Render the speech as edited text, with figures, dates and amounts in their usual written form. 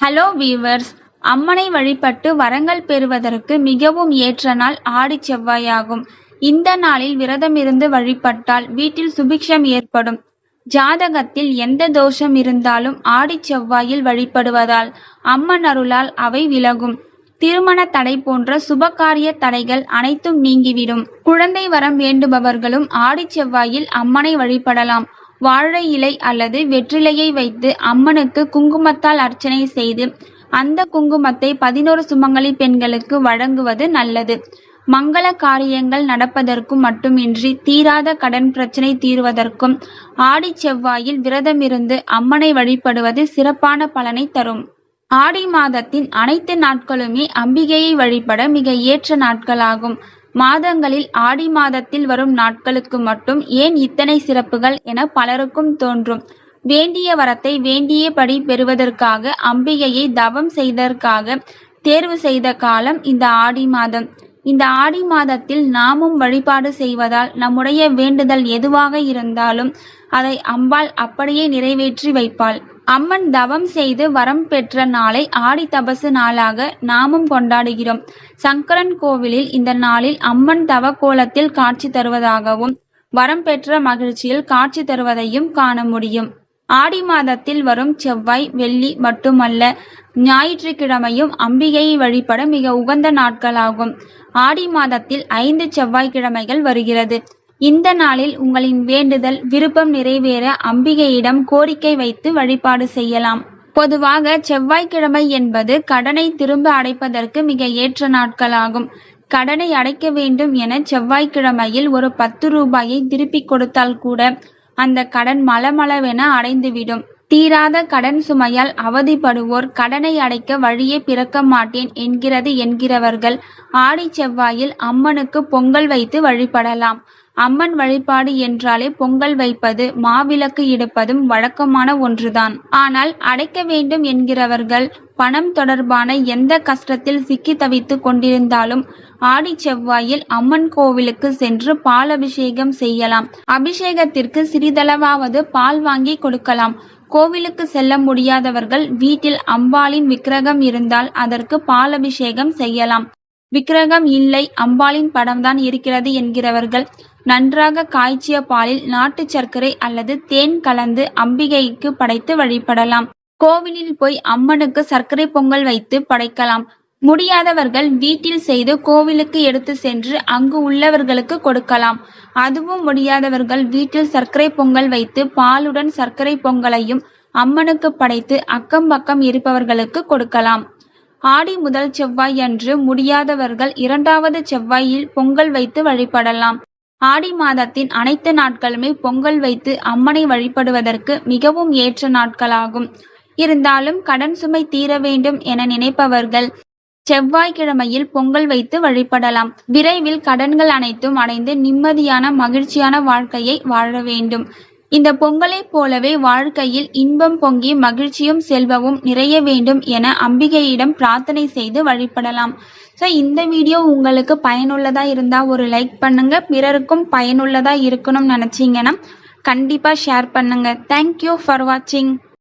Hello viewers, அம்மனை வழிபட்டு வரங்கள் பெறுவதற்கு மிகவும் ஏற்ற நாள் ஆடிச் செவ்வாயாகும். இந்த நாளில் விரதமிருந்து வழிபட்டால் வீட்டில் சுபிக்ஷம் ஏற்படும். ஜாதகத்தில் எந்த தோஷம் இருந்தாலும் ஆடிச் செவ்வாயில் வழிபடுவதால் அம்மன் அருளால் அவை விலகும். திருமண தடை போன்ற சுபகாரிய தடைகள் அனைத்தும் நீங்கிவிடும். குழந்தை வரம் வேண்டுபவர்களும் ஆடிச் செவ்வாயில் அம்மனை வழிபடலாம். வாழை இலை அல்லது வெற்றிலையை வைத்து அம்மனுக்கு குங்குமத்தால் அர்ச்சனை செய்து அந்த குங்குமத்தை 11 சுமங்கலி பெண்களுக்கு வழங்குவது நல்லது. மங்கள காரியங்கள் நடப்பதற்கும் மட்டுமின்றி தீராத கடன் பிரச்சனை தீர்வதற்கும் ஆடிச் செவ்வாயில் விரதமிருந்து அம்மனை வழிபடுவது சிறப்பான பலனை தரும். ஆடி மாதத்தின் அனைத்து நாட்களுமே அம்பிகையை வழிபட மிக ஏற்ற நாட்களாகும். மாதங்களில் ஆடி மாதத்தில் வரும் நாட்களுக்கு மட்டும் ஏன் இத்தனை சிறப்புகள் என பலருக்கும் தோன்றும். வேண்டிய வரத்தை வேண்டியபடி பெறுவதற்காக அம்பிகையை தவம் செய்ததற்காக தேர்வு செய்த காலம் இந்த ஆடி மாதம். இந்த ஆடி மாதத்தில் நாமும் வழிபாடு செய்வதால் நம்முடைய வேண்டுதல் எதுவாக இருந்தாலும் அதை அம்பாள் அப்படியே நிறைவேற்றி வைப்பாள். அம்மன் தவம் செய்து வரம் பெற்ற நாளை ஆடி தபசு நாளாக நாமும் கொண்டாடுகிறோம். சங்கரன் கோவிலில் இந்த நாளில் அம்மன் தவ கோலத்தில் காட்சி தருவதாகவும் வரம் பெற்ற மகிழ்ச்சியில் காட்சி தருவதையும் காண முடியும். ஆடி மாதத்தில் வரும் செவ்வாய், வெள்ளி மட்டுமல்ல, ஞாயிற்றுக்கிழமையும் அம்பிகையை வழிபட மிக உகந்த நாட்களாகும். ஆடி மாதத்தில் 5 செவ்வாய்க்கிழமைகள் வருகிறது. இந்த நாளில் உங்களின் வேண்டுதல் விருப்பம் நிறைவேற அம்பிகையிடம் கோரிக்கை வைத்து வழிபாடு செய்யலாம். பொதுவாக செவ்வாய்க்கிழமை என்பது கடனை திரும்ப அடைப்பதற்கு மிக ஏற்ற நாட்களாகும். கடனை அடைக்க வேண்டும் என செவ்வாய்க்கிழமையில் ஒரு 10 ரூபாயை திருப்பிக் கொடுத்தால் கூட அந்த கடன் மளமளவென அடைந்துவிடும். தீராத கடன் சுமையால் அவதிப்படுவோர் கடனை அடைக்க வழியே பிறக்க மாட்டேன் என்கிறவர்கள் ஆடி செவ்வாயில் அம்மனுக்கு பொங்கல் வைத்து வழிபடலாம். அம்மன் வழிபாடு என்றாலே பொங்கல் வைப்பது, மாவிளக்கு எடுப்பதும் வழக்கமான ஒன்றுதான். ஆனால் அடைக்க வேண்டும் என்கிறவர்கள் பணம் தொடர்பான எந்த கஷ்டத்தில் சிக்கி தவித்து கொண்டிருந்தாலும் ஆடி செவ்வாயில் அம்மன் கோவிலுக்கு சென்று பால் அபிஷேகம் செய்யலாம். அபிஷேகத்திற்கு சிறிதளவாவது பால் வாங்கி கொடுக்கலாம். கோவிலுக்கு செல்ல முடியாதவர்கள் வீட்டில் அம்பாளின் விக்கிரகம் இருந்தால் அதற்கு பால் அபிஷேகம் செய்யலாம். விக்கிரகம் இல்லை, அம்பாளின் படம்தான் இருக்கிறது என்கிறவர்கள் நன்றாக காய்ச்சிய பாலில் நாட்டு சர்க்கரை அல்லது தேன் கலந்து அம்பிகைக்கு படைத்து வழிபடலாம். கோவிலில் போய் அம்மனுக்கு சர்க்கரை பொங்கல் வைத்து படைக்கலாம். முடியாதவர்கள் வீட்டில் செய்து கோவிலுக்கு எடுத்து சென்று அங்கு உள்ளவர்களுக்கு கொடுக்கலாம். அதுவும் முடியாதவர்கள் வீட்டில் சர்க்கரை பொங்கல் வைத்து பாலுடன் சர்க்கரை பொங்கலையும் அம்மனுக்கு படைத்து அக்கம் பக்கம் இருப்பவர்களுக்கு கொடுக்கலாம். ஆடி முதல் செவ்வாய் அன்று முடியாதவர்கள் 2வது செவ்வாயில் பொங்கல் வைத்து வழிபடலாம். ஆடி மாதத்தின் அனைத்து நாட்களுமே பொங்கல் வைத்து அம்மனை வழிபடுவதற்கு மிகவும் ஏற்ற நாட்களாகும். இருந்தாலும் கடன் சுமை தீர வேண்டும் என நினைப்பவர்கள் செவ்வாய்க்கிழமையில் பொங்கல் வைத்து வழிபடலாம். விரைவில் கடன்கள் அனைத்தும் அடைந்து நிம்மதியான மகிழ்ச்சியான வாழ்க்கையை வாழ வேண்டும். இந்த பொங்கலைப் போலவே வாழ்க்கையில் இன்பம் பொங்கி மகிழ்ச்சியும் செல்வமும் நிறைய வேண்டும் என அம்பிகையிடம் பிரார்த்தனை செய்து வழிபடலாம். ஸோ இந்த வீடியோ உங்களுக்கு பயனுள்ளதா இருந்தா ஒரு லைக் பண்ணுங்க. பிறருக்கும் பயனுள்ளதா இருக்கணும்னு நினைச்சீங்கன்னா கண்டிப்பா ஷேர் பண்ணுங்க. தேங்க்யூ ஃபார் வாட்சிங்.